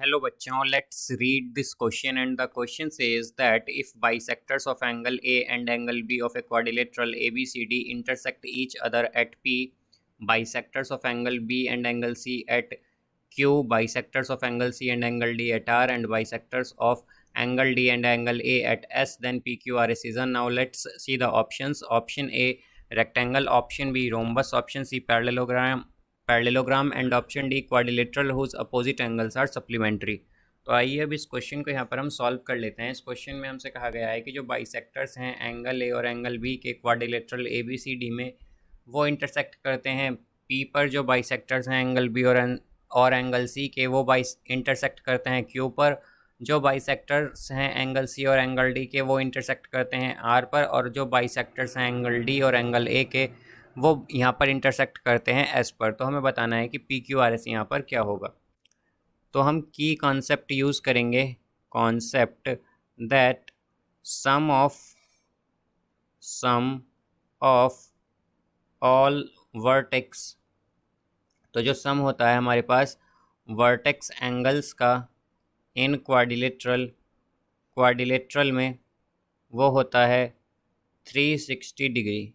Hello बच्चों, let's read this question and the question says that if bisectors of angle A and angle B of a quadrilateral ABCD intersect each other at P, bisectors of angle B and angle C at Q, bisectors of angle C and angle D at R, and bisectors of angle D and angle A at S, then PQ are a scissor. Now let's see the options. Option A rectangle, option B rhombus, option C parallelogram and option D quadrilateral whose opposite angles are supplementary. तो आइए अब इस question को यहाँ पर हम solve कर लेते हैं। इस क्वेश्चन में हमसे कहा गया है कि जो बाइसेक्टर्स हैं एंगल ए और एंगल बी के quadrilateral A B C D में वो इंटरसेक्ट करते हैं पी पर। जो बाइसेक्टर्स हैं एंगल बी और एंगल सी के वो इंटरसेक्ट करते हैं क्यू पर। जो बाइसेक्टर्स हैं एंगल सी और एंगल डी के वो इंटरसेक्ट करते हैं आर पर। और जो बाइसेक्टर्स हैं एंगल डी और एंगल ए के वो यहाँ पर इंटरसेक्ट करते हैं एस पर। तो हमें बताना है कि पी क्यू आर एस यहाँ पर क्या होगा। तो हम की कॉन्सेप्ट यूज़ करेंगे, concept that sum of all vertex. तो जो सम होता है हमारे पास वर्टेक्स एंगल्स का इन क्वाड्रिलेटरल में वो होता है 360 डिग्री।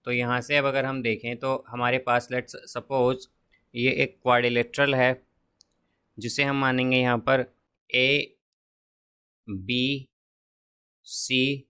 तो यहाँ से अब अगर हम देखें तो हमारे पास लेट्स सपोज ये एक क्वाड्रिलेटरल है जिसे हम मानेंगे यहाँ पर ए बी सी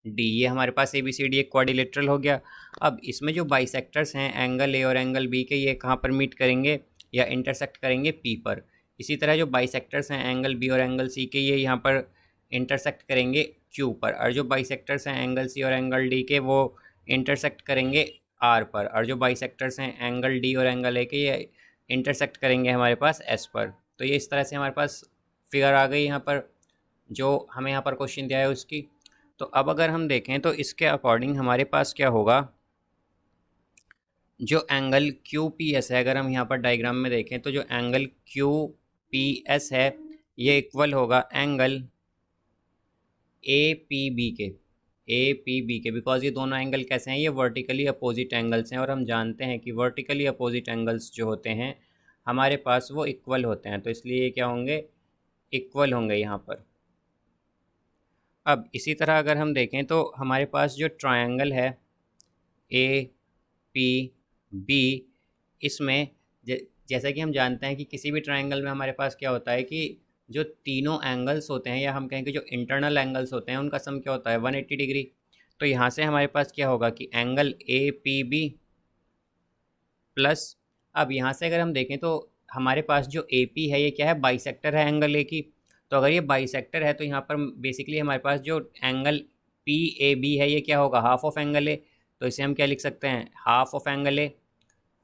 डी। ये हमारे पास ए बी सी डी एक क्वाड्रिलेटरल हो गया। अब इसमें जो बाइसेक्टर्स हैं एंगल ए और एंगल बी के ये कहाँ पर मीट करेंगे या इंटरसेक्ट करेंगे पी पर। इसी तरह जो बाइसेक्टर्स हैं एंगल बी और एंगल सी के ये यहाँ पर इंटरसेक्ट करेंगे क्यू पर। और जो बाइसेक्टर्स हैं एंगल सी और एंगल डी के वो इंटरसेक्ट करेंगे आर पर। और जो बाइसेक्टर्स हैं एंगल डी और एंगल ए के ये इंटरसेक्ट करेंगे हमारे पास एस पर। तो ये इस तरह से हमारे पास फिगर आ गई यहाँ पर जो हमें यहाँ पर क्वेश्चन दिया है उसकी। तो अब अगर हम देखें तो इसके अकॉर्डिंग हमारे पास क्या होगा, जो एंगल क्यू पी एस है अगर हम यहाँ पर डायग्राम में देखें तो जो एंगल क्यू पी एस है ये इक्वल होगा एंगल ए पी बी के बिकॉज ये दोनों एंगल कैसे हैं, ये वर्टिकली अपोजिट एंगल्स हैं। और हम जानते हैं कि वर्टिकली अपोजिट एंगल्स जो होते हैं हमारे पास वो इक्वल होते हैं। तो इसलिए ये क्या होंगे, इक्वल होंगे यहाँ पर। अब इसी तरह अगर हम देखें तो हमारे पास जो ट्रायंगल है ए पी बी, इसमें जैसा कि हम जानते हैं कि किसी भी ट्रायंगल में हमारे पास क्या होता है कि जो तीनों एंगल्स होते हैं या हम कहें कि जो इंटरनल एंगल्स होते हैं उनका सम क्या होता है 180 डिग्री। तो यहाँ से हमारे पास क्या होगा कि angle A P B plus, अब यहाँ से अगर हम देखें तो हमारे पास जो ए पी है ये क्या है, बाइसेक्टर है एंगल ए की। तो अगर ये बाइसेक्टर है तो यहाँ पर बेसिकली हमारे पास जो एंगल पी ए बी है ये क्या होगा, हाफ ऑफ एंगल ए। तो इसे हम क्या लिख सकते हैं, हाफ ऑफ एंगल ए।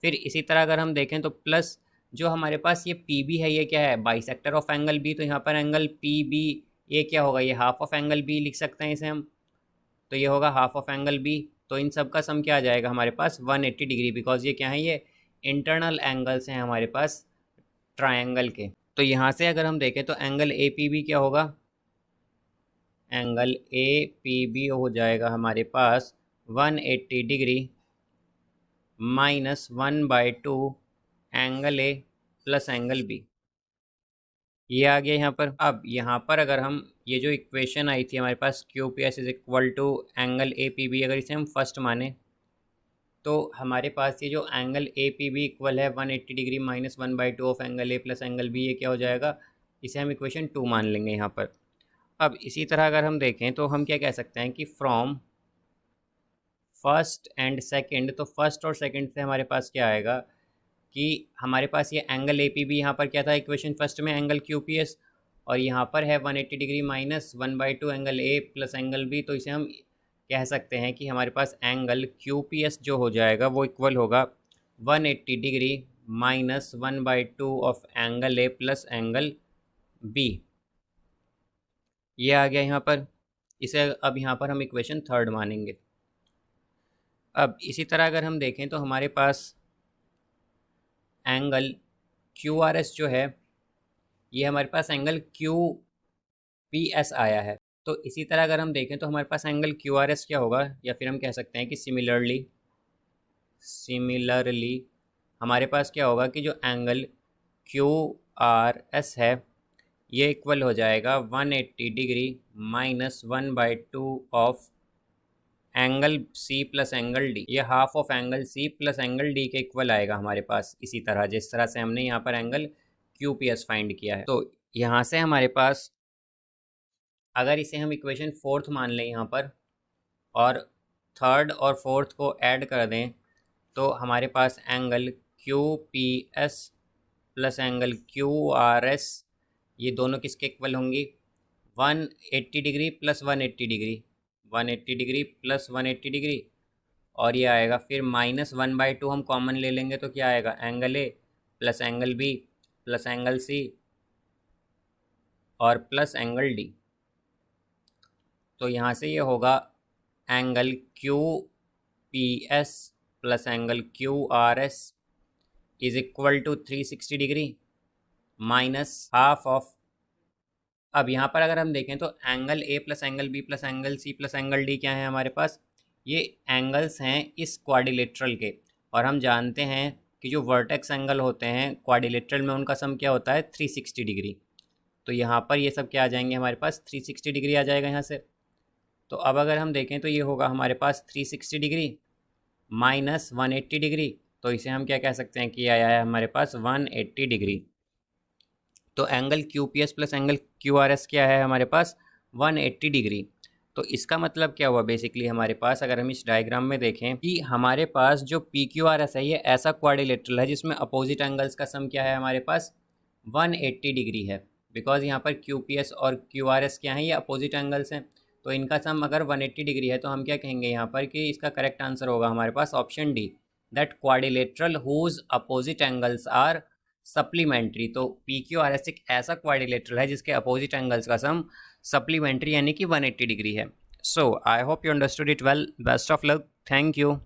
फिर इसी तरह अगर हम देखें तो प्लस जो हमारे पास ये पी बी है ये क्या है, बाइसेक्टर ऑफ एंगल बी। तो यहाँ पर एंगल पी बी ये क्या होगा, ये हाफ ऑफ एंगल बी लिख सकते हैं इसे हम। तो ये होगा हाफ ऑफ एंगल बी। तो इन सब का सम क्या आ जाएगा हमारे पास 180 डिग्री, बिकॉज ये क्या है, ये इंटरनल एंगल्स हैं हमारे पास ट्रायंगल के। तो यहाँ से अगर हम देखें तो एंगल ए पी बी क्या होगा, एंगल ए पी बी हो जाएगा हमारे पास 180 degree -1/2 angle A plus angle B. ये आ गया यहाँ पर। अब यहाँ पर अगर हम ये जो इक्वेशन आई थी हमारे पास Q P S is equal to angle A P B, अगर इसे हम फर्स्ट माने तो हमारे पास ये जो angle A P B equal है 180 degree -1/2 of angle A plus angle B, ये क्या हो जाएगा, इसे हम इक्वेशन 2 मान लेंगे यहाँ पर। अब इसी तरह अगर हम देखें तो हम क्या कह सकते हैं कि फ्रॉम फर्स्ट एंड सेकंड, तो फर्स्ट और सेकंड से हमारे पास क्या आएगा कि हमारे पास ये एंगल ए पी बी यहाँ पर क्या था इक्वेशन फर्स्ट में, एंगल क्यू पी एस, और यहाँ पर है 180 degree -1/2 angle A plus angle B. तो इसे हम कह सकते हैं कि हमारे पास एंगल क्यू पी एस जो हो जाएगा वो इक्वल होगा 180 degree -1/2 of angle A plus angle B. ये आ गया यहाँ पर। इसे अब यहाँ पर हम इक्वेशन थर्ड मानेंगे। अब इसी तरह अगर हम देखें तो हमारे पास एंगल क्यू आर एस जो है ये हमारे पास एंगल क्यू पी एस आया है। तो इसी तरह अगर हम देखें तो हमारे पास एंगल क्यू आर एस क्या होगा, या फिर हम कह सकते हैं कि सिमिलरली हमारे पास क्या होगा कि जो एंगल क्यू आर एस है ये इक्वल हो जाएगा 180 degree minus 1/2 of angle C plus angle D. ये half of angle C plus angle D के इक्वल आएगा हमारे पास, इसी तरह जिस तरह से हमने यहाँ पर angle Q P S find किया है। तो यहाँ से हमारे पास अगर इसे हम इक्वेशन फोर्थ मान लें यहाँ पर और थर्ड और फोर्थ को ऐड कर दें तो हमारे पास angle Q P S plus angle Q R S ये दोनों किसके इक्वल होंगी, 180 degree plus 180 degree, 180 degree plus 180 degree, और ये आएगा फिर -1/2 हम कॉमन ले लेंगे तो क्या आएगा, angle A plus angle B plus angle C और प्लस एंगल डी। तो यहाँ से ये होगा angle Q P S plus angle Q R S is equal to 360 degree minus half of. अब यहाँ पर अगर हम देखें तो angle A plus angle B plus angle C plus angle D क्या है हमारे पास, ये एंगल्स हैं इस क्वाड्रिलेटरल के, और हम जानते हैं कि जो वर्टेक्स एंगल होते हैं क्वाड्रिलेटरल में उनका सम क्या होता है 360 डिग्री। तो यहाँ पर ये सब क्या आ जाएंगे हमारे पास 360 डिग्री आ जाएगा यहाँ से। तो अब अगर हम देखें तो ये होगा हमारे पास 360 डिग्री माइनस 180 डिग्री, तो इसे हम क्या कह सकते हैं कि आया है हमारे पास 180 डिग्री। तो angle Q P S plus angle Q R S क्या है हमारे पास 180 डिग्री। तो इसका मतलब क्या हुआ बेसिकली हमारे पास, अगर हम इस डायग्राम में देखें कि हमारे पास जो पी क्यू आर एस है ये ऐसा क्वाड्रिलेटरल है जिसमें अपोजिट एंगल्स का सम क्या है हमारे पास 180 डिग्री है, बिकॉज यहाँ पर क्यू पी एस और क्यू आर एस क्या है, ये अपोजिट एंगल्स हैं। तो इनका सम अगर 180 डिग्री है तो हम क्या कहेंगे यहाँ पर कि इसका करेक्ट आंसर होगा हमारे पास option D, that quadrilateral whose opposite angles are supplementary. तो पी क्यू आर एस एक ऐसा क्वाड्रिलेटरल है जिसके अपोजिट एंगल्स का सम सप्लीमेंट्री यानी कि 180 डिग्री है। So I hope you understood it well. Best of luck. Thank you.